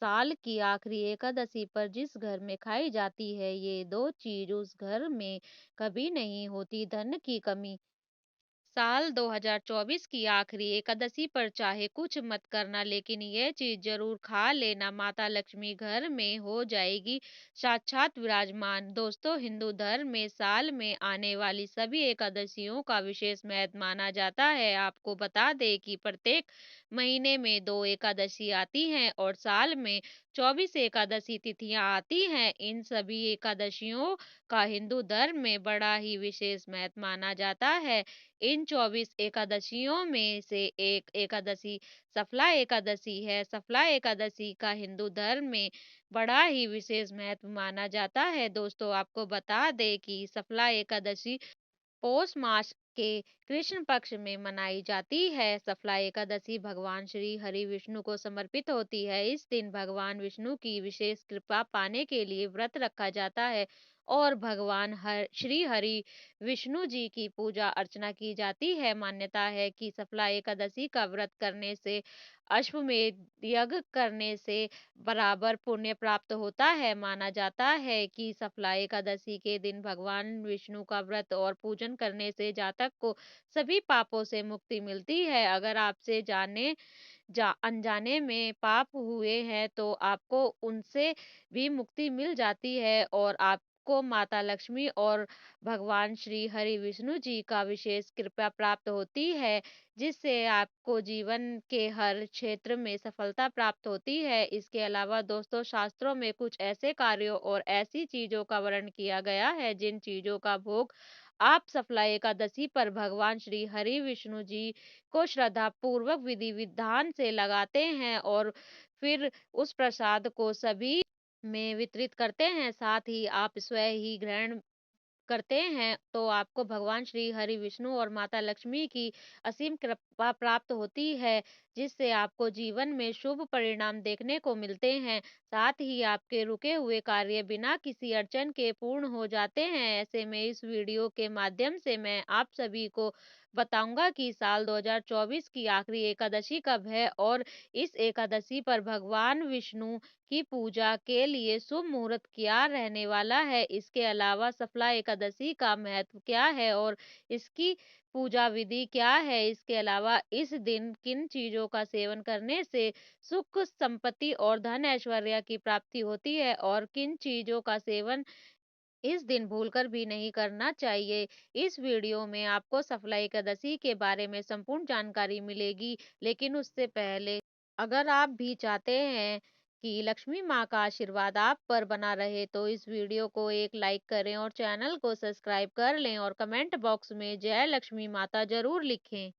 साल की आखिरी एकादशी पर जिस घर में खाई जाती है, ये दो चीज उस घर में कभी नहीं होती, धन की कमी। साल 2024 की आखिरी एकादशी पर चाहे कुछ मत करना, लेकिन ये चीज जरूर खा लेना, माता लक्ष्मी घर में हो जाएगी साक्षात विराजमान। दोस्तों, हिंदू धर्म में साल में आने वाली सभी एकादशियों का विशेष महत्व माना जाता है। आपको बता दें कि प्रत्येक महीने में दो एकादशी आती हैं और साल में 24 एकादशी तिथियां आती हैं। इन सभी एकादशियों का हिंदू धर्म में बड़ा ही विशेष महत्व माना जाता है। इन 24 एकादशियों में से एक एकादशी सफला एकादशी है। सफला एकादशी का हिंदू धर्म में बड़ा ही विशेष महत्व माना जाता है। दोस्तों, आपको बता दें कि सफला एकादशी पौष मास के कृष्ण पक्ष में मनाई जाती है। सफला एकादशी भगवान श्री हरि विष्णु को समर्पित होती है। इस दिन भगवान विष्णु की विशेष कृपा पाने के लिए व्रत रखा जाता है और भगवान श्री हरि विष्णु जी की पूजा अर्चना की जाती है। मान्यता है कि सफला एकादशी का व्रत करने से, अश्वमेध यज्ञ करने से बराबर पुण्य प्राप्त होता है। माना जाता है कि सफला एकादशी के दिन भगवान विष्णु का व्रत और पूजन करने से जातक को सभी पापों से मुक्ति मिलती है। अगर आपसे अनजाने में पाप हुए हैं तो आपको उनसे भी मुक्ति मिल जाती है और आपको माता लक्ष्मी और भगवान श्री हरि विष्णु जी का विशेष कृपा प्राप्त होती है, जिससे आपको जीवन के हर क्षेत्र में सफलता प्राप्त होती है। इसके अलावा दोस्तों, शास्त्रों में कुछ ऐसे कार्यों और ऐसी चीजों का वर्णन किया गया है जिन चीजों का भोग आप सफला एकादशी पर भगवान श्री हरि विष्णु जी को श्रद्धा पूर्वक विधि विधान से लगाते हैं और फिर उस प्रसाद को सभी में वितरित करते हैं। साथ ही आप स्वयं ही ग्रहण करते हैं तो आपको भगवान श्री हरि विष्णु और माता लक्ष्मी की असीम कृपा प्राप्त होती है, जिससे आपको जीवन में शुभ परिणाम देखने को मिलते हैं। साथ ही आपके रुके हुए कार्य बिना किसी अड़चन के पूर्ण हो जाते हैं। ऐसे में इस वीडियो के माध्यम से मैं आप सभी को बताऊंगा कि साल 2024 की आखिरी एकादशी कब है और इस एकादशी पर भगवान विष्णु की पूजा के लिए शुभ मुहूर्त क्या रहने वाला है। इसके अलावा सफला एकादशी का महत्व क्या है और इसकी पूजा विधि क्या है। इसके अलावा इस दिन किन चीजों का सेवन करने से सुख, संपत्ति और धन ऐश्वर्य की प्राप्ति होती है और किन चीजों का सेवन इस दिन भूलकर भी नहीं करना चाहिए। इस वीडियो में आपको सफला एकादशी के बारे में संपूर्ण जानकारी मिलेगी, लेकिन उससे पहले अगर आप भी चाहते हैं कि लक्ष्मी माँ का आशीर्वाद आप पर बना रहे तो इस वीडियो को एक लाइक करें और चैनल को सब्सक्राइब कर लें और कमेंट बॉक्स में जय लक्ष्मी माता जरूर लिखें।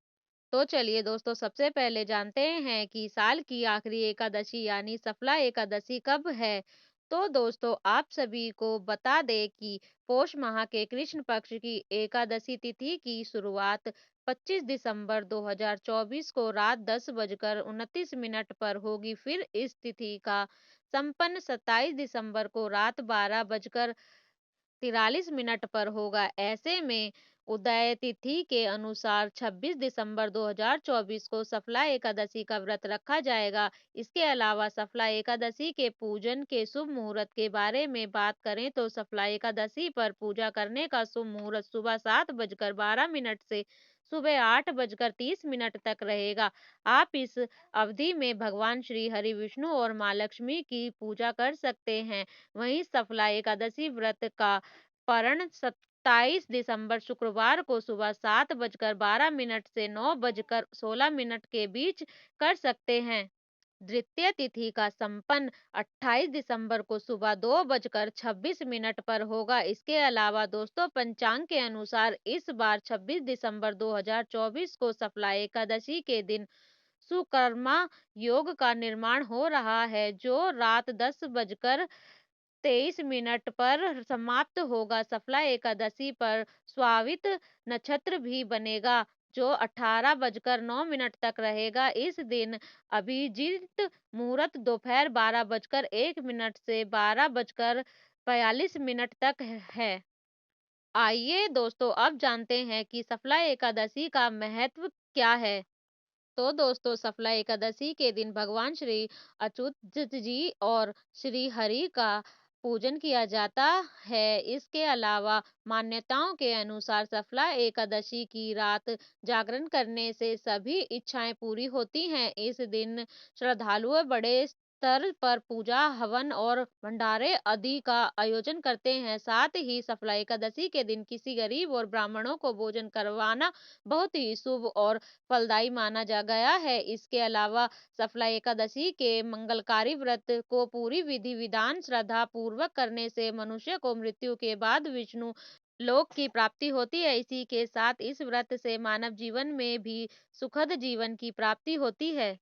तो चलिए दोस्तों, सबसे पहले जानते हैं कि साल की आखिरी एकादशी यानी सफला एकादशी कब है। तो दोस्तों, आप सभी को बता दें कि पौष माह के कृष्ण पक्ष की एकादशी तिथि की शुरुआत 25 दिसंबर 2024 को रात 10:29 पर होगी। फिर इस तिथि का संपन्न 27 दिसंबर को रात 12:43 पर होगा। ऐसे में उदय तिथि के अनुसार 26 दिसंबर 2024 को सफला एकादशी का व्रत रखा जाएगा। इसके अलावा सफला एकादशी के पूजन के शुभ मुहूर्त के बारे में बात करें तो सफला एकादशी पर पूजा करने का शुभ मुहूर्त सुबह 7:12 से सुबह 8:30 तक रहेगा। आप इस अवधि में भगवान श्री हरि विष्णु और माँ लक्ष्मी की पूजा कर सकते हैं। वहीं सफला एकादशी व्रत का पारण 27 दिसंबर शुक्रवार को सुबह 7:12 से 9:16 के बीच कर सकते हैं। द्वितीय तिथि का संपन्न 28 दिसंबर को सुबह 2:26 पर होगा। इसके अलावा दोस्तों, पंचांग के अनुसार इस बार 26 दिसंबर 2024 को सफला एकादशी के दिन सुकर्मा योग का निर्माण हो रहा है, जो रात 10:23 पर समाप्त होगा। सफला एकादशी पर स्वावित नक्षत्र भी बनेगा, जो 18:09 तक रहेगा। इस दिन अभिजीत मुहूर्त दोपहर 12:01 से 12:42 तक है। आइए दोस्तों, अब जानते हैं कि सफला एकादशी का महत्व क्या है। तो दोस्तों, सफला एकादशी के दिन भगवान श्री अच्युत जी और श्री हरि का पूजन किया जाता है। इसके अलावा मान्यताओं के अनुसार सफला एकादशी की रात जागरण करने से सभी इच्छाएं पूरी होती हैं। इस दिन श्रद्धालु बड़े स्तर पर पूजा, हवन और भंडारे आदि का आयोजन करते हैं। साथ ही सफला एकादशी के दिन किसी गरीब और ब्राह्मणों को भोजन करवाना बहुत ही शुभ और फलदायी माना जा गया है। इसके अलावा सफला एकादशी के मंगलकारी व्रत को पूरी विधि विधान श्रद्धा पूर्वक करने से मनुष्य को मृत्यु के बाद विष्णु लोक की प्राप्ति होती है। इसी के साथ इस व्रत से मानव जीवन में भी सुखद जीवन की प्राप्ति होती है।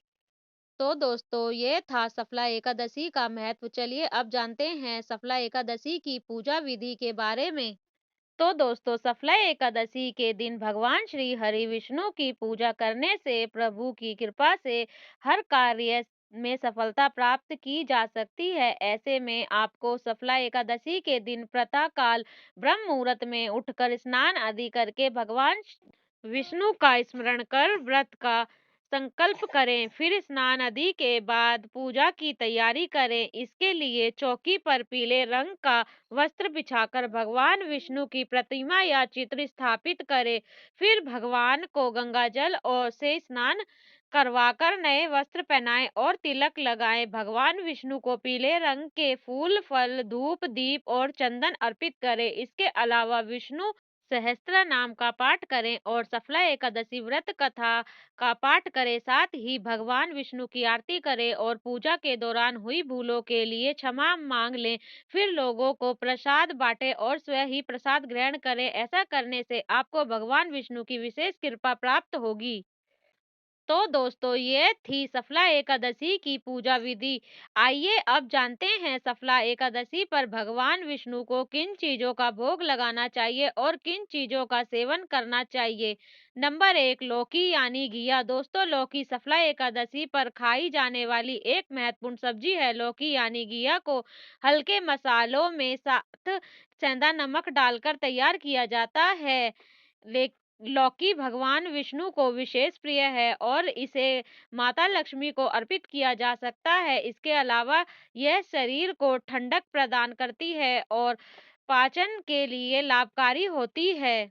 तो दोस्तों, ये था सफला एकादशी का महत्व। चलिए अब जानते हैं सफला एकादशी की पूजा विधि के बारे में। तो दोस्तों, सफला एकादशी के दिन भगवान श्री हरि विष्णु की पूजा करने से प्रभु की कृपा से हर कार्य में सफलता प्राप्त की जा सकती है। ऐसे में आपको सफला एकादशी के दिन प्रातः काल ब्रह्म मुहूर्त में उठकर स्नान आदि करके भगवान विष्णु का स्मरण कर व्रत का संकल्प करें। फिर स्नान आदि के बाद पूजा की तैयारी करें। इसके लिए चौकी पर पीले रंग का वस्त्र बिछाकर भगवान विष्णु की प्रतिमा या चित्र स्थापित करें। फिर भगवान को गंगा जल और से स्नान करवाकर नए वस्त्र पहनाएं और तिलक लगाएं। भगवान विष्णु को पीले रंग के फूल, फल, धूप, दीप और चंदन अर्पित करें। इसके अलावा विष्णु सहस्त्र नाम का पाठ करें और सफला एकादशी व्रत कथा का पाठ करें। साथ ही भगवान विष्णु की आरती करें और पूजा के दौरान हुई भूलों के लिए क्षमा मांग लें। फिर लोगों को प्रसाद बांटें और स्वयं ही प्रसाद ग्रहण करें। ऐसा करने से आपको भगवान विष्णु की विशेष कृपा प्राप्त होगी। तो दोस्तों, ये थी सफला एकादशी की पूजा विधि। आइए अब जानते हैं सफला एकादशी पर भगवान विष्णु को किन चीजों का भोग लगाना चाहिए और किन चीजों का सेवन करना चाहिए। नंबर 1, लौकी यानी घिया। दोस्तों, लौकी सफला एकादशी पर खाई जाने वाली एक महत्वपूर्ण सब्जी है। लौकी यानी घिया को हल्के मसालों में साथ सेंधा नमक डालकर तैयार किया जाता है। ले लौकी भगवान विष्णु को विशेष प्रिय है और इसे माता लक्ष्मी को अर्पित किया जा सकता है। इसके अलावा यह शरीर को ठंडक प्रदान करती है और पाचन के लिए लाभकारी होती है।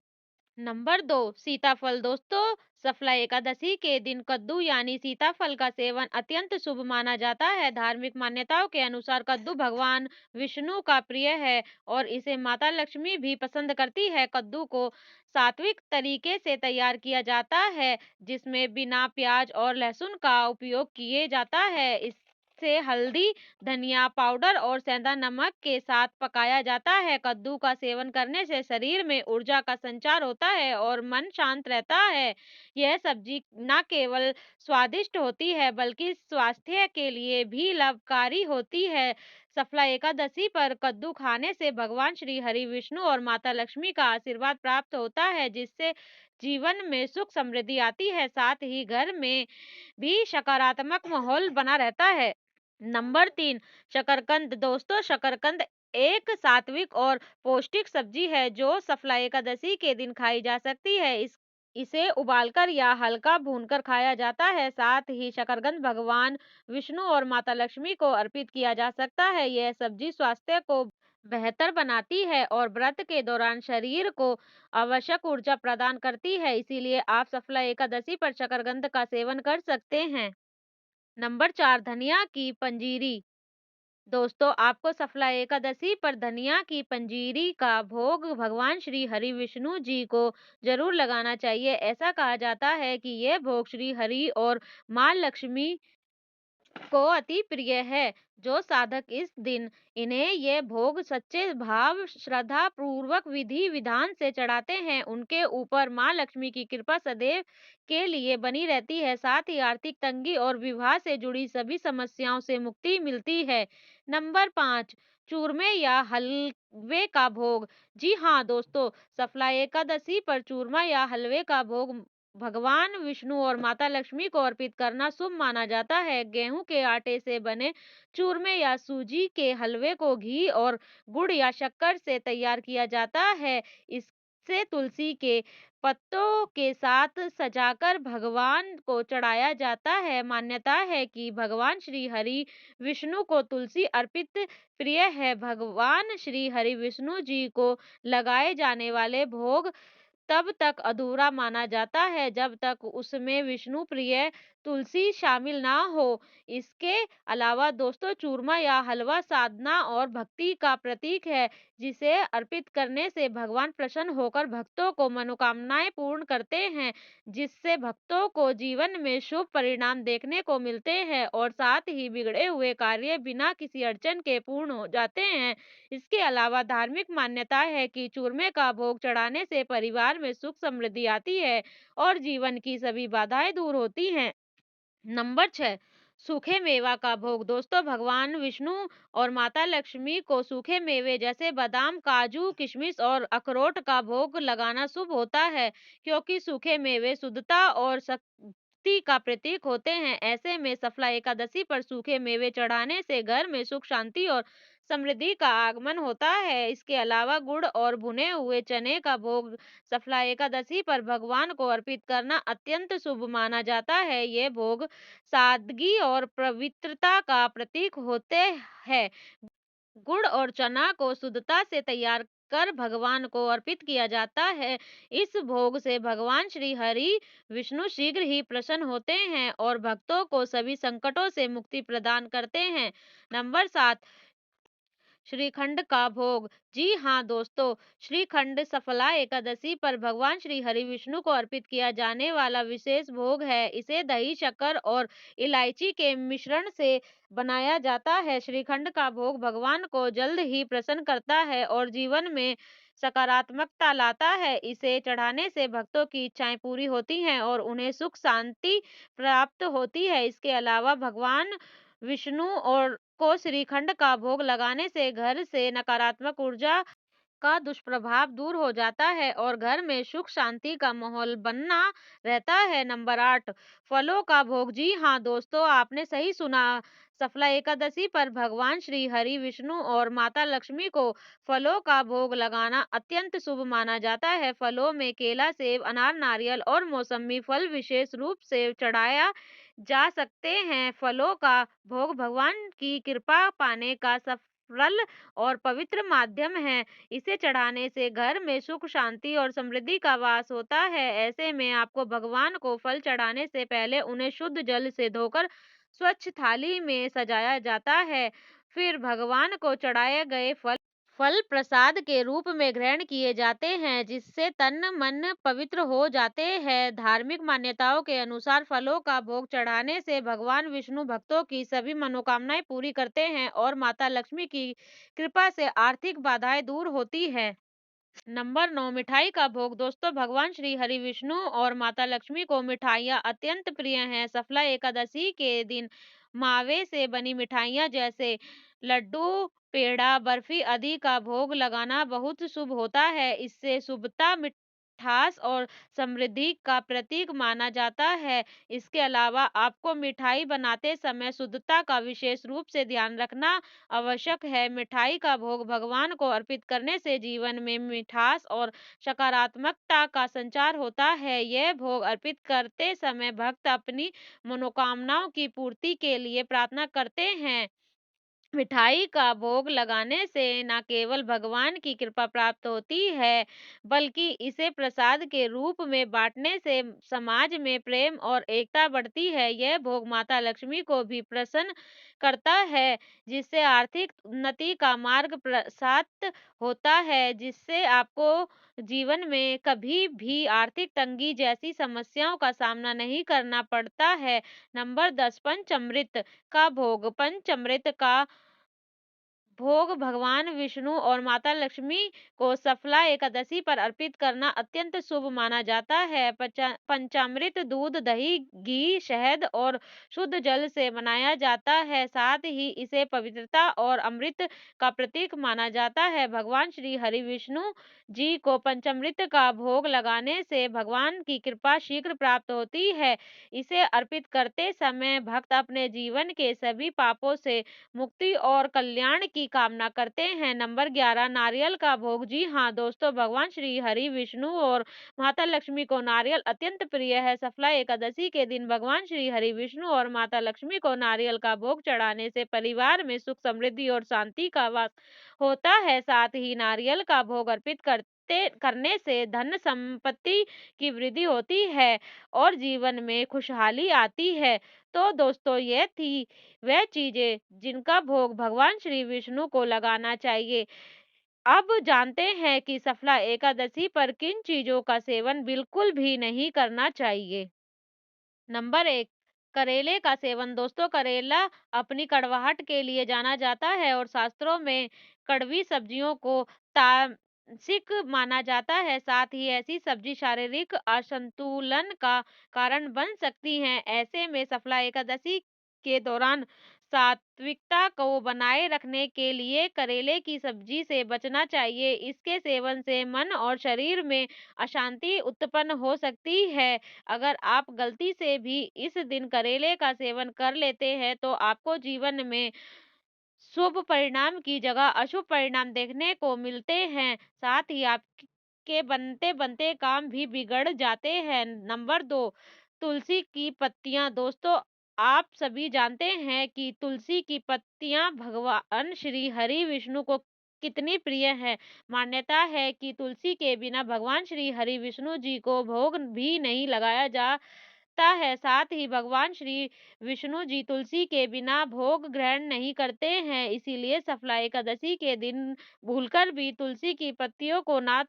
नंबर 2, सीताफल। दोस्तों, सफला एकादशी के दिन कद्दू यानी सीताफल का सेवन अत्यंत शुभ माना जाता है। धार्मिक मान्यताओं के अनुसार कद्दू भगवान विष्णु का प्रिय है और इसे माता लक्ष्मी भी पसंद करती है। कद्दू को सात्विक तरीके से तैयार किया जाता है, जिसमें बिना प्याज और लहसुन का उपयोग किए जाता है। इसे हल्दी, धनिया पाउडर और सेंधा नमक के साथ पकाया जाता है। कद्दू का सेवन करने से शरीर में ऊर्जा का संचार होता है और मन शांत रहता है। यह सब्जी न केवल स्वादिष्ट होती है बल्कि स्वास्थ्य के लिए भी लाभकारी होती है। सफला एकादशी पर कद्दू खाने से भगवान श्री हरि विष्णु और माता लक्ष्मी का आशीर्वाद प्राप्त होता है, जिससे जीवन में सुख समृद्धि आती है। साथ ही घर में भी सकारात्मक माहौल बना रहता है। नंबर 3, शकरकंद। दोस्तों, शकरकंद एक सात्विक और पौष्टिक सब्जी है जो सफला एकादशी के दिन खाई जा सकती है। इसे उबालकर या हल्का भूनकर खाया जाता है। साथ ही शकरकंद भगवान विष्णु और माता लक्ष्मी को अर्पित किया जा सकता है। यह सब्जी स्वास्थ्य को बेहतर बनाती है और व्रत के दौरान शरीर को आवश्यक ऊर्जा प्रदान करती है। इसीलिए आप सफला एकादशी पर शकरकंद का सेवन कर सकते हैं। नंबर 4, धनिया की पंजीरी। दोस्तों, आपको सफला एकादशी पर धनिया की पंजीरी का भोग भगवान श्री हरि विष्णु जी को जरूर लगाना चाहिए। ऐसा कहा जाता है कि यह भोग श्री हरि और मां लक्ष्मी को अति प्रिय है। जो साधक इस दिन इन्हें ये भोग सच्चे भाव श्रद्धा पूर्वक विधि विधान से चढ़ाते हैं, उनके ऊपर माँ लक्ष्मी की कृपा सदैव के लिए बनी रहती है। साथ ही आर्थिक तंगी और विवाह से जुड़ी सभी समस्याओं से मुक्ति मिलती है। नंबर 5, चूरमे या हलवे का भोग। जी हाँ दोस्तों, सफला एकादशी पर चूरमा या हलवे का भोग भगवान विष्णु और माता लक्ष्मी को अर्पित करना शुभ माना जाता है। गेहूं के आटे से बने चूरमे या सूजी के हलवे को घी और गुड़ या शक्कर से तैयार किया जाता है। इससे तुलसी के पत्तों के साथ सजाकर भगवान को चढ़ाया जाता है। मान्यता है कि भगवान श्री हरि विष्णु को तुलसी अर्पित प्रिय है। भगवान श्री हरि विष्णु जी को लगाए जाने वाले भोग तब तक अधूरा माना जाता है जब तक उसमें विष्णु प्रिय तुलसी शामिल ना हो। इसके अलावा दोस्तों, चूरमा या हलवा साधना और भक्ति का प्रतीक है, जिसे अर्पित करने से भगवान प्रसन्न होकर भक्तों को मनोकामनाएं पूर्ण करते हैं, जिससे भक्तों को जीवन में शुभ परिणाम देखने को मिलते हैं और साथ ही बिगड़े हुए कार्य बिना किसी अड़चन के पूर्ण हो जाते हैं। इसके अलावा धार्मिक मान्यता है कि चूरमे का भोग चढ़ाने से परिवार में सुख समृद्धि आती है और जीवन की सभी बाधाएं दूर होती हैं। नंबर 6, सूखे मेवा का भोग। दोस्तों, भगवान विष्णु और माता लक्ष्मी को सूखे मेवे जैसे बादाम, काजू, किशमिश और अखरोट का भोग लगाना शुभ होता है, क्योंकि सूखे मेवे शुद्धता और शक्ति का प्रतीक होते हैं। ऐसे में सफला एकादशी पर सूखे मेवे चढ़ाने से घर में सुख, शांति और समृद्धि का आगमन होता है। इसके अलावा गुड़ और भुने हुए चने का भोग सफला एकादशी पर भगवान को अर्पित करना अत्यंत शुभ माना जाता है। ये भोग सादगी और पवित्रता का प्रतीक होते हैं। गुड़ और चना को शुद्धता से तैयार कर भगवान को अर्पित किया जाता है। इस भोग से भगवान श्री हरि विष्णु शीघ्र ही प्रसन्न होते हैं और भक्तों को सभी संकटों से मुक्ति प्रदान करते हैं। नंबर 7, श्रीखंड का भोग। जी हाँ दोस्तों, श्रीखंड सफला एकादशी पर भगवान श्री हरि विष्णु को अर्पित किया जाने वाला विशेष भोग है। इसे दही, शक्कर और इलायची के मिश्रण से बनाया जाता है। श्रीखंड का भोग भगवान को जल्द ही प्रसन्न करता है और जीवन में सकारात्मकता लाता है। इसे चढ़ाने से भक्तों की इच्छाएं पूरी होती हैं और उन्हें सुख शांति प्राप्त होती है। इसके अलावा भगवान विष्णु और को श्रीखंड का भोग लगाने से घर से नकारात्मक ऊर्जा का दुष्प्रभाव दूर हो जाता है और घर में सुख शांति का माहौल बना रहता है। नंबर 8, फलों का भोग। जी हाँ दोस्तों, आपने सही सुना। सफला एकादशी पर भगवान श्री हरि विष्णु और माता लक्ष्मी को फलों का भोग लगाना अत्यंत शुभ माना जाता है। फलों में केला, सेब, अनार, नारियल और मौसमी फल विशेष रूप से चढ़ाया जा सकते हैं। फलों का भोग भगवान की कृपा पाने का सरल और पवित्र माध्यम है। इसे चढ़ाने से घर में सुख, शांति और समृद्धि का वास होता है। ऐसे में आपको भगवान को फल चढ़ाने से पहले उन्हें शुद्ध जल से धोकर स्वच्छ थाली में सजाया जाता है। फिर भगवान को चढ़ाए गए फल फल प्रसाद के रूप में ग्रहण किए जाते हैं, जिससे तन मन पवित्र हो जाते हैं। धार्मिक मान्यताओं के अनुसार फलों का भोग चढ़ाने से भगवान विष्णु भक्तों की सभी मनोकामनाएं पूरी करते हैं और माता लक्ष्मी की कृपा से आर्थिक बाधाएं दूर होती है। नंबर 9, मिठाई का भोग। दोस्तों, भगवान श्री हरि विष्णु और माता लक्ष्मी को मिठाइयाँ अत्यंत प्रिय हैं। सफला एकादशी के दिन मावे से बनी मिठाइयाँ जैसे लड्डू, पेड़ा, बर्फी आदि का भोग लगाना बहुत शुभ होता है। इससे शुभता, मिठास और समृद्धि का प्रतीक माना जाता है। इसके अलावा आपको मिठाई बनाते समय शुद्धता का विशेष रूप से ध्यान रखना आवश्यक है। मिठाई का भोग भगवान को अर्पित करने से जीवन में मिठास और सकारात्मकता का संचार होता है। यह भोग अर्पित करते समय भक्त अपनी मनोकामनाओं की पूर्ति के लिए प्रार्थना करते हैं। मिठाई का भोग लगाने से न केवल भगवान की कृपा प्राप्त होती है, बल्कि इसे प्रसाद के रूप में बांटने से समाज में प्रेम और एकता बढ़ती है। यह भोग माता लक्ष्मी को भी प्रसन्न करता है, जिससे आर्थिक उन्नति का मार्ग प्रशस्त होता है, जिससे आपको जीवन में कभी भी आर्थिक तंगी जैसी समस्याओं का सामना नहीं करना पड़ता है। नंबर 10, पंचामृत का भोग। पंचामृत का भोग भगवान विष्णु और माता लक्ष्मी को सफला एकादशी पर अर्पित करना अत्यंत शुभ माना जाता है। पंचामृत दूध, दही, घी, शहद और शुद्ध जल से बनाया जाता है। साथ ही इसे पवित्रता और अमृत का प्रतीक माना जाता है। भगवान श्री हरि विष्णु जी को पंचामृत का भोग लगाने से भगवान की कृपा शीघ्र प्राप्त होती है। इसे अर्पित करते समय भक्त अपने जीवन के सभी पापों से मुक्ति और कल्याण की की कामना करते हैं। नंबर 11 नारियल का भोग। जी हाँ दोस्तों, भगवान श्री हरि, विष्णु और माता लक्ष्मी को नारियल अत्यंत प्रिय है। सफला एकादशी के दिन भगवान श्री हरि, विष्णु और माता लक्ष्मी को नारियल का भोग चढ़ाने से परिवार में सुख, समृद्धि और शांति का वास होता है। साथ ही नारियल का भोग अर्पित करने से धन संपत्ति की वृद्धि होती है और जीवन में खुशहाली आती है। तो दोस्तों, ये थी वह चीजें जिनका भोग भगवान श्री विष्णु को लगाना चाहिए। अब जानते हैं कि सफला एकादशी पर किन चीजों का सेवन बिल्कुल भी नहीं करना चाहिए। नंबर 1, करेले का सेवन। दोस्तों, करेला अपनी कड़वाहट के लिए जाना जाता है और शास्त्रों में कड़वी सब्जियों को तामसिक माना जाता है। साथ ही ऐसी सब्जी शारीरिक असंतुलन का कारण बन सकती हैं। ऐसे में सफला एकादशी के दौरान सात्विकता को बनाए रखने के लिए करेले की सब्जी से बचना चाहिए। इसके सेवन से मन और शरीर में अशांति उत्पन्न हो सकती है। अगर आप गलती से भी इस दिन करेले का सेवन कर लेते हैं तो आपको जीवन में शुभ परिणाम की जगह अशुभ परिणाम देखने को मिलते हैं। साथ ही आपके बनते बनते काम भी बिगड़ जाते हैं। नंबर 2, तुलसी की पत्तियां। दोस्तों, आप सभी जानते हैं कि तुलसी की पत्तियां भगवान श्री हरि विष्णु को कितनी प्रिय है। मान्यता है कि तुलसी के बिना भगवान श्री हरि विष्णु जी को भोग भी नहीं लगाया जाता है। साथ ही भगवान श्री विष्णु जी तुलसी के बिना भोग ग्रहण नहीं करते हैं। इसीलिए सफला एकादशी के दिन भूलकर भी तुलसी की पत्तियों को ना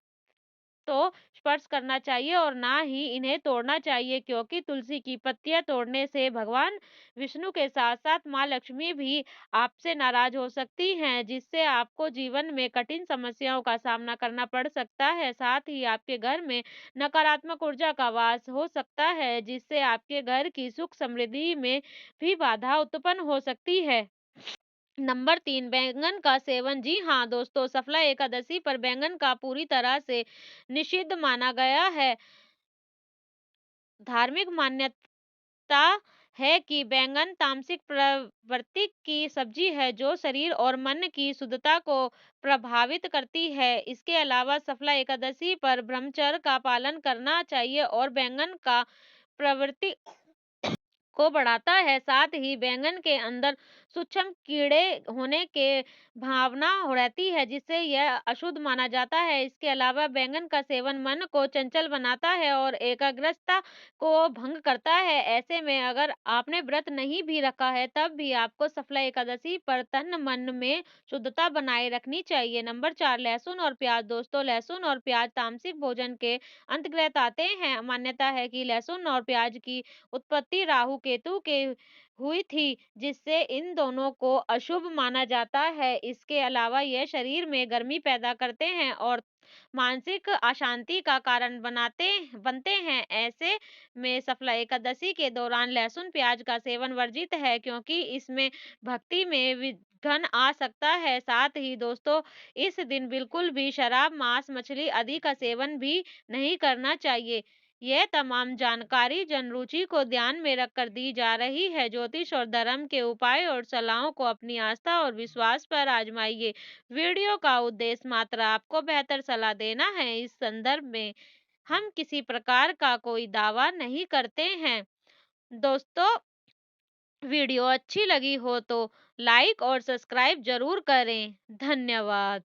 तो स्पर्श करना चाहिए और ना ही इन्हें तोड़ना चाहिए, क्योंकि तुलसी की पत्तियां तोड़ने से भगवान विष्णु के साथ साथ माँ लक्ष्मी भी आपसे नाराज हो सकती हैं, जिससे आपको जीवन में कठिन समस्याओं का सामना करना पड़ सकता है। साथ ही आपके घर में नकारात्मक ऊर्जा का वास हो सकता है, जिससे आपके घर की सुख समृद्धि में भी बाधा उत्पन्न हो सकती है। नंबर 3, बैंगन का सेवन। जी हाँ दोस्तों, सफला एकादशी पर बैंगन का पूरी तरह से निषिद्ध माना गया है। धार्मिक मान्यता है कि बैंगन तामसिक प्रवृत्ति की सब्जी है जो शरीर और मन की शुद्धता को प्रभावित करती है। इसके अलावा सफला एकादशी पर ब्रह्मचर्य का पालन करना चाहिए और बैंगन का प्रवृत्ति को बढ़ाता है। साथ ही बैंगन के अंदर सूक्ष्म कीड़े होने के भावना रहती है, जिससे यह अशुद्ध माना जाता है। इसके अलावा बैंगन का सेवन मन को चंचल बनाता है और एकाग्रता को भंग करता है। ऐसे में अगर आपने व्रत नहीं भी रखा है तब भी आपको सफला एकादशी पर तन मन में शुद्धता बनाए रखनी चाहिए। नंबर 4, लहसुन और प्याज। दोस्तों, लहसुन और प्याज तामसिक भोजन के अंतर्गत आते हैं। मान्यता है कि लहसुन और प्याज की उत्पत्ति राहु केतु के हुई थी, जिससे इन दोनों को अशुभ माना जाता है। इसके अलावा यह शरीर में गर्मी पैदा करते हैं और मानसिक अशांति का कारण बनते हैं। ऐसे में सफला एकादशी के दौरान लहसुन प्याज का सेवन वर्जित है, क्योंकि इसमें भक्ति में विघ्न आ सकता है। साथ ही दोस्तों, इस दिन बिल्कुल भी शराब, मांस, मछली आदि का सेवन भी नहीं करना चाहिए। यह तमाम जानकारी जनरुचि को ध्यान में रखकर दी जा रही है। ज्योतिष और धर्म के उपाय और सलाहों को अपनी आस्था और विश्वास पर आजमाइए। वीडियो का उद्देश्य मात्र आपको बेहतर सलाह देना है। इस संदर्भ में हम किसी प्रकार का कोई दावा नहीं करते हैं। दोस्तों, वीडियो अच्छी लगी हो तो लाइक और सब्सक्राइब जरूर करें। धन्यवाद।